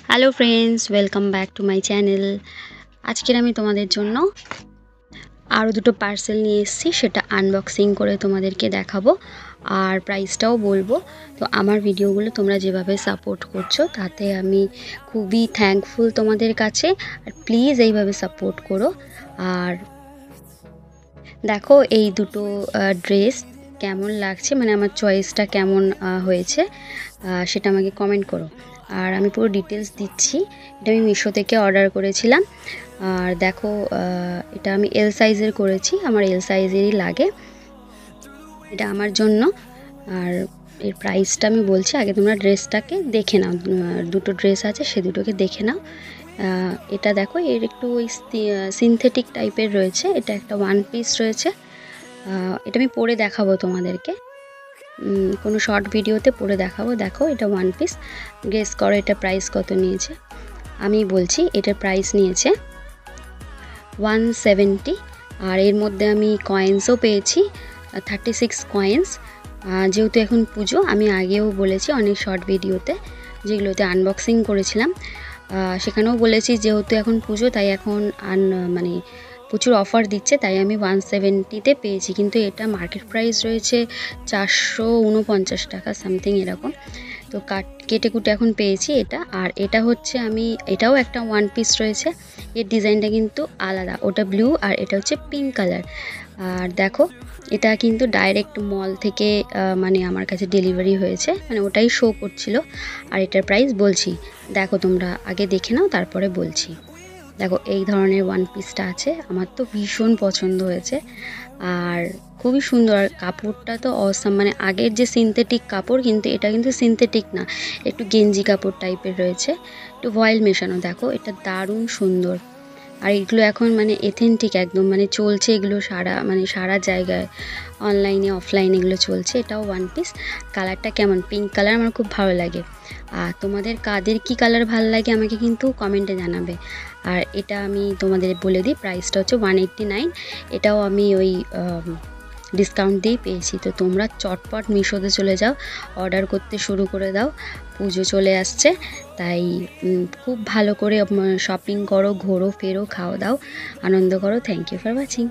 Hello friends, welcome back to my channel. আজকের আমি তোমাদের জন্য আরও দুটো পার্সেল নিয়ে এসেছি, সেটা আনবক্সিং করে তোমাদেরকে দেখাবো আর প্রাইসটাও বলবো। তো আমার ভিডিওগুলো তোমরা যেভাবে সাপোর্ট করছো তাতে আমি খুবই থ্যাঙ্কফুল তোমাদের কাছে। আর প্লিজ এইভাবে সাপোর্ট করো। আর দেখো এই দুটো ড্রেস কেমন লাগছে, মানে আমার চয়েসটা কেমন হয়েছে সেটা আমাকে কমেন্ট করো। আর আমি পুরো ডিটেলস দিচ্ছি। এটা আমি মিশো থেকে অর্ডার করেছিলাম। আর দেখো এটা আমি এল সাইজের করেছি, আমার এল সাইজেরই লাগে এটা আমার জন্য। আর এর প্রাইসটা আমি বলছি, আগে তোমরা ড্রেসটাকে দেখে নাও। দুটো ড্রেস আছে, সে দুটোকে দেখে নাও। এটা দেখো, এর একটু ওই সিনথেটিক টাইপের রয়েছে। এটা একটা ওয়ান পিস রয়েছে। এটা আমি পরে দেখাবো তোমাদেরকে, কোনো শর্ট ভিডিওতে পরে দেখাবো। দেখো এটা ওয়ান পিস। গেস করো এটা প্রাইস কত নিয়েছে। আমি বলছি এটার প্রাইস নিয়েছে 170। আর এর মধ্যে আমি কয়েন্সও পেয়েছি 36 কয়েন্স। যেহেতু এখন পুজো, আমি আগেও বলেছি অনেক শর্ট ভিডিওতে যেগুলোতে আনবক্সিং করেছিলাম, সেখানেও বলেছি যেহেতু এখন পুজো তাই এখন মানে প্রচুর অফার দিচ্ছে, তাই আমি 170-তে পেয়েছি। কিন্তু এটা মার্কেট প্রাইস রয়েছে 449 টাকা সামথিং এরকম। তো কেটে কুটে এখন পেয়েছি এটা। আর এটা হচ্ছে এটাও একটা ওয়ান পিস রয়েছে। এর ডিজাইনটা কিন্তু আলাদা, ওটা ব্লু আর এটা হচ্ছে পিঙ্ক কালার। আর দেখো এটা কিন্তু ডাইরেক্ট মল থেকে মানে আমার কাছে ডেলিভারি হয়েছে, মানে ওটাই শো করছিল। আর এটার প্রাইস বলছি, দেখো তোমরা আগে দেখে নাও তারপরে বলছি। দেখো এই ধরনের ওয়ান পিসটা আছে, আমার তো ভীষণ পছন্দ হয়েছে আর খুবই সুন্দর। আর কাপড়টা তো অসাম, মানে আগের যে সিনথেটিক কাপড়, কিন্তু এটা কিন্তু সিনথেটিক না, একটু গেঞ্জি কাপড় টাইপের রয়েছে, একটু ভয়েল মেশানো। দেখো এটা দারুণ সুন্দর। আর এগুলো এখন মানে এথেন্টিক একদম, মানে চলছে এগুলো সারা জায়গায়, অনলাইনে অফলাইনে এগুলো চলছে। এটাও ওয়ান পিস। কালারটা কেমন, পিঙ্ক কালার আমার খুব ভালো লাগে। আর তোমাদের কাদের কি কালার ভালো লাগে আমাকে কিন্তু কমেন্টে জানাবে। আর এটা আমি তোমাদের বলে দিই, প্রাইসটা হচ্ছে 189। এটাও আমি ওই ডিসকাউন্ট দিয়েই পেয়েছি। তো তোমরা চটপট মিশোতে চলে যাও, অর্ডার করতে শুরু করে দাও। পুজো চলে আসছে, তাই খুব ভালো করে শপিং করো, ঘোরো ফেরো, খাও দাও, আনন্দ করো। Thank you for watching.